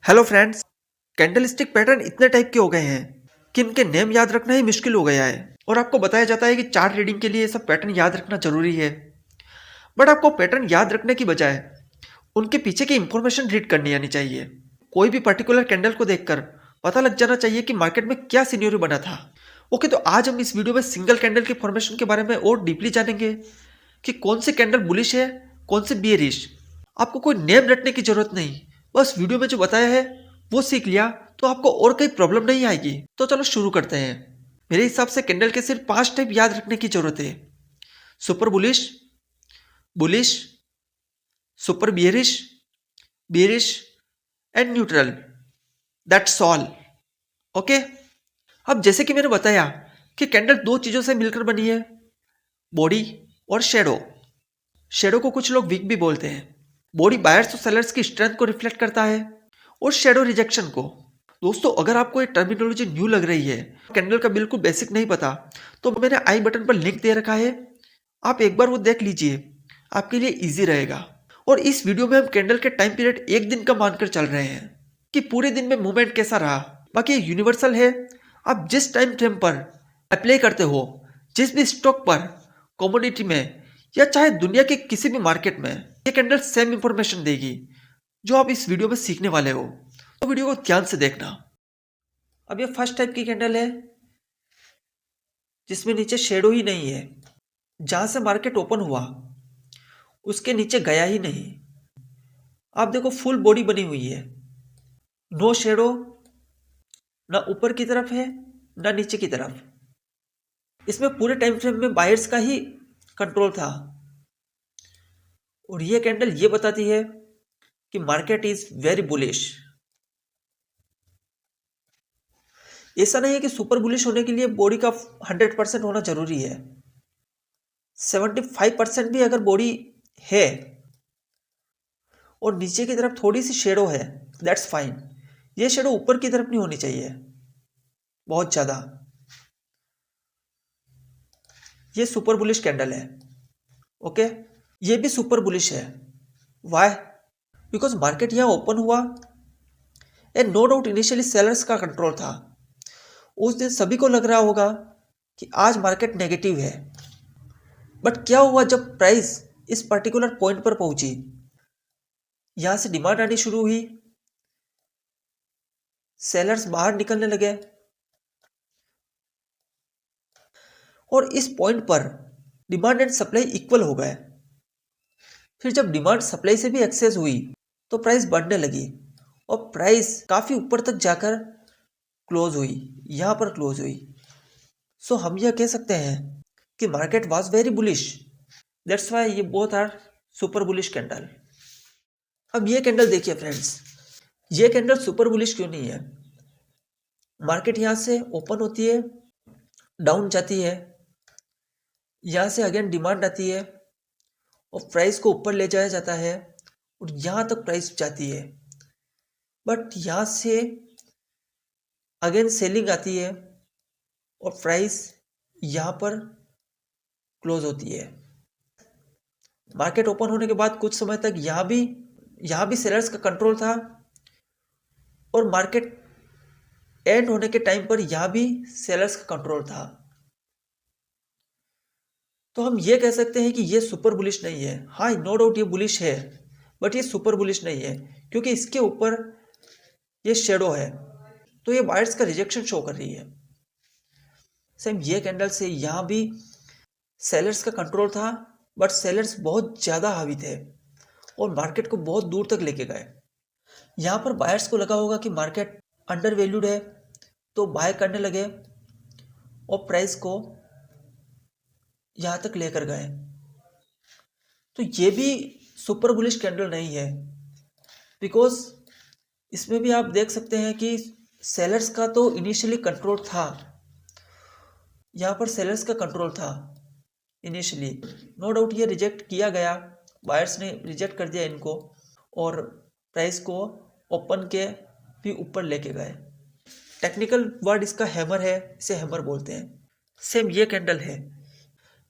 Hello friends, candlestick pattern इतने type के हो गए हैं कि इनके नेम याद रखना ही मुश्किल हो गया है। और आपको बताया जाता है कि चार्ट रीडिंग के लिए ये सब पैटर्न याद रखना जरूरी है। बट आपको पैटर्न याद रखने की बजाय उनके पीछे की इंफॉर्मेशन रीड करनी आनी चाहिए। कोई भी पर्टिकुलर कैंडल को देखकर पता लग जाना चाहिए कि मार्केट में क्या सिनेरियो बना था। ओके, तो आज हम इस वीडियो में सिंगल कैंडल की फॉर्मेशन के बारे में और डीपली जानेंगे कि कौन सी कैंडल बुलिश है, कौन सी बियरिश। आपको कोई नेम रटने की जरूरत नहीं, बस वीडियो में जो बताया है वो सीख लिया तो आपको और कोई प्रॉब्लम नहीं आएगी। तो चलो शुरू करते हैं। मेरे हिसाब से कैंडल के सिर्फ 5 टाइप याद रखने की जरूरत है: super bullish, bullish, super bearish, bearish and neutral. That's all. Okay, अब जैसे कि मैंने बताया कि कैंडल दो चीजों से मिलकर बनी है, बॉडी और शेडो। शेडो को कुछ लोग वीक भी बोलते हैं। बॉडी बायर्स और सेलर्स की स्ट्रेंथ को रिफ्लेक्ट करता है और शेडो रिजेक्शन को। दोस्तों, अगर आपको ये टर्मिनोलॉजी न्यू लग रही है, कैंडल का बिल्कुल बेसिक नहीं पता, तो मैंने आई बटन पर लिंक दे रखा है, आप एक बार वो देख लीजिए, आपके लिए इजी रहेगा। और इस वीडियो में हम कैंडल के टाइम पीरियड एक दिन का मानकर चल रहे हैं कि पूरे दिन में मूवमेंट कैसा रहा। बाकी ये यूनिवर्सल है, आप जिस टाइम फ्रेम पर अप्लाई करते हो, जिस भी स्टॉक पर, कमोडिटी में, या चाहे दुनिया के किसी भी मार्केट में, ये कैंडल सेम इंफॉर्मेशन देगी जो आप इस वीडियो में सीखने वाले हो। तो वीडियो को ध्यान से देखना। अब ये फर्स्ट टाइप की कैंडल है जिसमें नीचे शेडो ही नहीं है। जहां से मार्केट ओपन हुआ उसके नीचे गया ही नहीं। आप देखो, फुल बॉडी बनी हुई है, नो शेडो, ना ऊपर की तरफ है ना नीचे की तरफ। इसमें पूरे टाइम फ्रेम में बायर्स का ही कंट्रोल था। और ये कैंडल ये बताती है कि मार्केट इज वेरी बुलिश। ऐसा नहीं है कि सुपर बुलिश होने के लिए बॉडी का 100% होना जरूरी है। 75% भी अगर बॉडी है और नीचे की तरफ थोड़ी सी शेडो है, दैट्स फाइन। ये शेडो ऊपर की तरफ नहीं होनी चाहिए बहुत ज्यादा। ये सुपर बुलिश कैंडल है। ओके, ये भी सुपर बुलिश है। वाई? बिकॉज मार्केट यहां ओपन हुआ and no doubt initially sellers का कंट्रोल था। उस दिन सभी को लग रहा होगा कि आज मार्केट नेगेटिव है। बट क्या हुआ जब प्राइस इस पर्टिकुलर पॉइंट पर पहुंची, यहां से डिमांड आनी शुरू हुई, सेलर्स बाहर निकलने लगे और इस पॉइंट पर डिमांड एंड सप्लाई इक्वल हो गए। फिर जब डिमांड सप्लाई से भी एक्सेस हुई तो प्राइस बढ़ने लगी और प्राइस काफी ऊपर तक जाकर क्लोज हुई, यहां पर क्लोज हुई। सो हम यह कह सकते हैं कि market was very bullish. That's why ये both are super bullish candle. अब ये कैंडल देखिए फ्रेंड्स, ये कैंडल सुपर बुलिश क्यों नहीं है? मार्केट यहां से ओपन होती है, डाउन जाती है, यहां से अगेन डिमांड आती है और प्राइस को ऊपर ले जाया जाता है और यहां तक प्राइस जाती है। बट यहां से अगेन सेलिंग आती है और प्राइस यहां पर क्लोज होती है। मार्केट ओपन होने के बाद कुछ समय तक यहां भी सेलर्स का कंट्रोल था और मार्केट एंड होने के टाइम पर यहां भी सेलर्स का कंट्रोल था। तो हम ये कह सकते हैं कि ये सुपर बुलिश नहीं है। हाँ, नो डाउट ये बुलिश है, बट ये सुपर बुलिश नहीं है क्योंकि इसके ऊपर ये शेडो है, तो ये बायर्स का रिजेक्शन शो कर रही है। सेम ये कैंडल से यहां भी सेलर्स का कंट्रोल था, बट सेलर्स बहुत ज्यादा हावी थे और मार्केट को बहुत दूर तक लेके गए। यहां पर बायर्स को लगा होगा कि मार्केट अंडर वैल्यूड है, तो बाय करने लगे और प्राइस को यहां तक लेकर गए। तो ये भी सुपर बुलिश कैंडल नहीं है, बिकॉज इसमें भी आप देख सकते हैं कि सेलर्स का तो इनिशियली कंट्रोल था, यहां पर सेलर्स का कंट्रोल था इनिशियली। नो डाउट ये रिजेक्ट किया गया, बायर्स ने रिजेक्ट कर दिया इनको और प्राइस को ओपन के भी ऊपर लेके गए। टेक्निकल वर्ड इसका हैमर है, इसे हैमर बोलते हैं। सेम ये कैंडल है,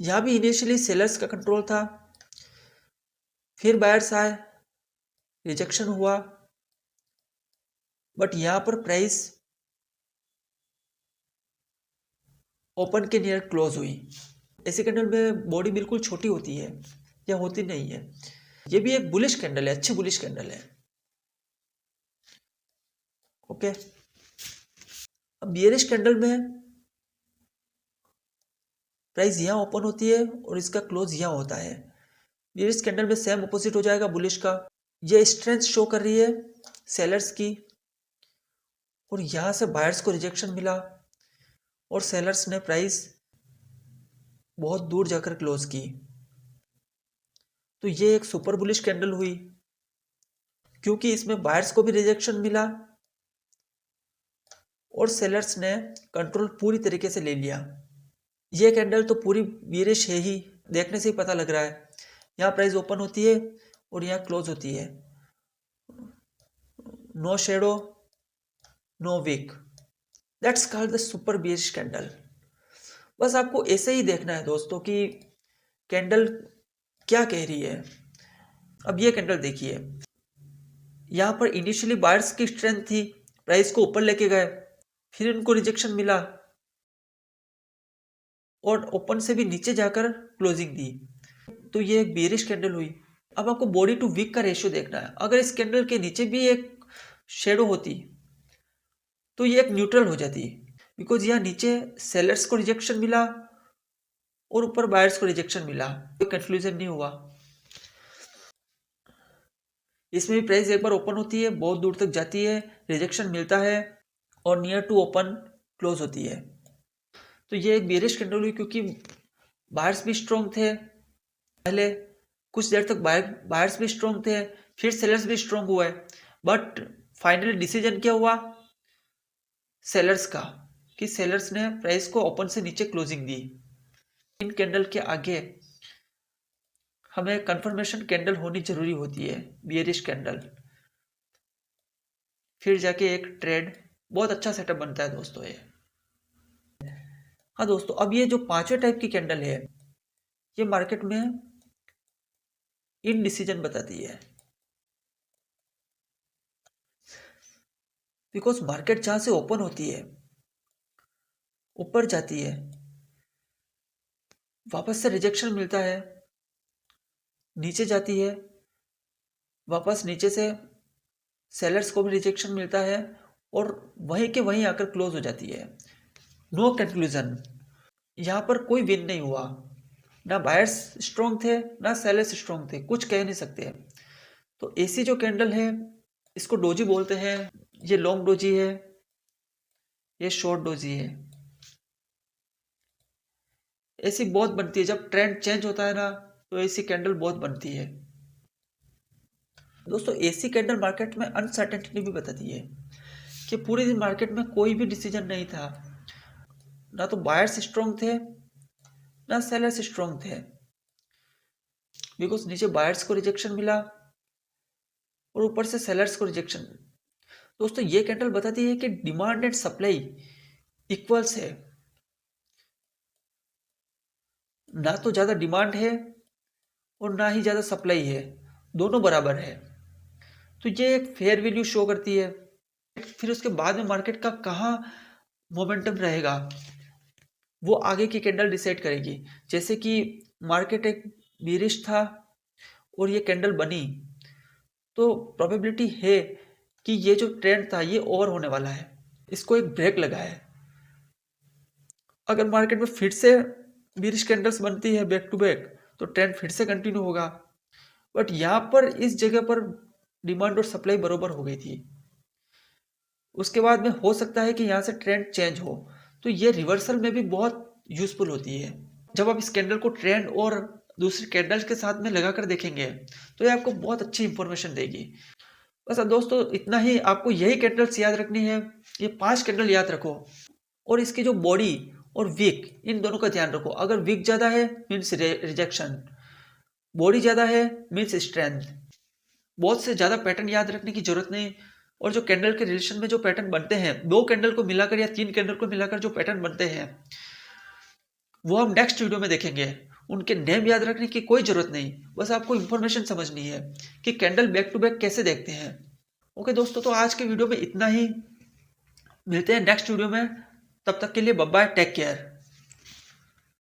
यहां भी इनिशियली सेलर्स का कंट्रोल था, फिर बायर्स आए, रिजेक्शन हुआ बट यहाँ पर प्राइस ओपन के नियर क्लोज हुई। ऐसे कैंडल में बॉडी बिल्कुल छोटी होती है या होती नहीं है। ये भी एक बुलिश कैंडल है, अच्छी बुलिश कैंडल है। ओके, अब बियरिश कैंडल में प्राइस यहाँ ओपन होती है और इसका क्लोज यहाँ होता है। बियरिश कैंडल में सेम अपोजिट हो जाएगा बुलिश का। ये स्ट्रेंथ शो कर रही है सेलर्स की, और यहाँ से बायर्स को रिजेक्शन मिला और सेलर्स ने प्राइस बहुत दूर जाकर क्लोज की। तो ये एक सुपर बुलिश कैंडल हुई क्योंकि इसमें बायर्स को भी रिजेक्शन मिला और सेलर्स ने कंट्रोल पूरी तरीके से ले लिया। ये कैंडल तो पूरी बियरिश है ही, देखने से ही पता लग रहा है। यहाँ प्राइस ओपन होती है और यहाँ क्लोज होती है। No shadow, no wick, that's called the super bearish candle. बस आपको ऐसे ही देखना है दोस्तों कि कैंडल क्या कह रही है। अब ये कैंडल देखिए, यहाँ पर इनिशियली बायर्स की स्ट्रेंथ थी, प्राइस को ऊपर लेके गए, फिर इनको रिजेक्शन मिला और ओपन से भी नीचे जाकर क्लोजिंग दी। तो ये एक बेरिश कैंडल हुई। अब आपको बॉडी टू वीक का रेशियो देखना है। अगर इस कैंडल के नीचे भी एक शेडो होती तो ये एक न्यूट्रल हो जाती, बिकॉज यहाँ नीचे सेलर्स को रिजेक्शन मिला और ऊपर बायर्स को रिजेक्शन मिला, कोई कंफ्यूजन नहीं हुआ। इसमें भी प्राइस एक बार ओपन होती है, बहुत दूर तक जाती है, रिजेक्शन मिलता है और नियर टू ओपन क्लोज होती है। तो ये एक बेरिश कैंडल हुई क्योंकि बायर्स भी स्ट्रॉन्ग थे, पहले कुछ देर तक बायर्स भी स्ट्रॉन्ग थे, फिर सेलर्स भी स्ट्रॉन्ग हुए, बट फाइनली डिसीजन क्या हुआ सेलर्स का, कि सेलर्स ने प्राइस को ओपन से नीचे क्लोजिंग दी। इन कैंडल के आगे हमें कंफर्मेशन कैंडल होनी जरूरी होती है, बियरिश कैंडल, फिर जाके एक ट्रेड बहुत अच्छा सेटअप बनता है दोस्तों ये। हाँ दोस्तों, अब ये जो पांचवें टाइप की कैंडल है ये मार्केट में इनडिसीजन बताती है, बिकॉज मार्केट जहां से ओपन होती है ऊपर जाती है, वापस से रिजेक्शन मिलता है, नीचे जाती है, वापस नीचे से सेलर्स को भी रिजेक्शन मिलता है और वहीं के वहीं आकर क्लोज हो जाती है। नो कंक्लूजन, यहाँ पर कोई विन नहीं हुआ, ना बायर्स स्ट्रॉन्ग थे ना सेलर्स स्ट्रॉन्ग थे, कुछ कह नहीं सकते। तो ऐसी जो कैंडल है इसको डोजी बोलते हैं। ये लॉन्ग डोजी है, ये शॉर्ट डोजी है। ऐसी बहुत बनती है, जब ट्रेंड चेंज होता है ना तो ऐसी कैंडल बहुत बनती है दोस्तों। ऐसी कैंडल मार्केट में अनसर्टेनिटी भी बताती है कि पूरे दिन मार्केट में कोई भी डिसीजन नहीं था, ना तो बायर्स स्ट्रॉन्ग थे ना सेलर्स स्ट्रॉन्ग थे, बिकॉज नीचे बायर्स को रिजेक्शन मिला और ऊपर से सेलर्स को रिजेक्शन। दोस्तों ये कैंडल बताती है कि डिमांड एंड सप्लाई इक्वल्स है, ना तो ज्यादा डिमांड है और ना ही ज्यादा सप्लाई है, दोनों बराबर है। तो ये एक फेयर वैल्यू शो करती है। फिर उसके बाद में मार्केट का कहाँ मोमेंटम रहेगा वो आगे की कैंडल डिसाइड करेगी। जैसे कि मार्केट एक बीरिश था और ये कैंडल बनी, तो प्रोबेबिलिटी है कि ये जो ट्रेंड था ये ओवर होने वाला है, इसको एक ब्रेक लगा है। अगर मार्केट में फिर से बीरिश कैंडल्स बनती है बैक टू बैक तो ट्रेंड फिर से कंटिन्यू होगा, बट यहाँ पर इस जगह पर डिमांड और सप्लाई बरोबर हो गई थी। उसके बाद में हो सकता है कि यहाँ से ट्रेंड चेंज हो, तो ये रिवर्सल में भी बहुत यूजफुल होती है। जब आप इस कैंडल को ट्रेंड और दूसरे कैंडल्स के साथ में लगाकर देखेंगे तो ये आपको बहुत अच्छी इंफॉर्मेशन देगी। बस दोस्तों इतना ही, आपको यही कैंडल्स याद रखनी है, ये 5 कैंडल याद रखो और इसकी जो बॉडी और विक इन दोनों का ध्यान रखो। अगर विक ज्यादा है मीन्स रिजेक्शन, बॉडी ज्यादा है मीन्स स्ट्रेंथ। बहुत से ज्यादा पैटर्न याद रखने की जरूरत नहीं, और जो कैंडल के रिलेशन में जो पैटर्न बनते हैं, 2 कैंडल को मिलाकर या 3 कैंडल को मिलाकर जो पैटर्न बनते हैं वो हम नेक्स्ट वीडियो में देखेंगे। उनके नेम याद रखने की कोई जरूरत नहीं, बस आपको इंफॉर्मेशन समझनी है कि कैंडल बैक टू बैक कैसे देखते हैं ओके दोस्तों, तो आज के वीडियो में इतना ही। मिलते हैं नेक्स्ट वीडियो में, तब तक के लिए बाय बाय, टेक केयर।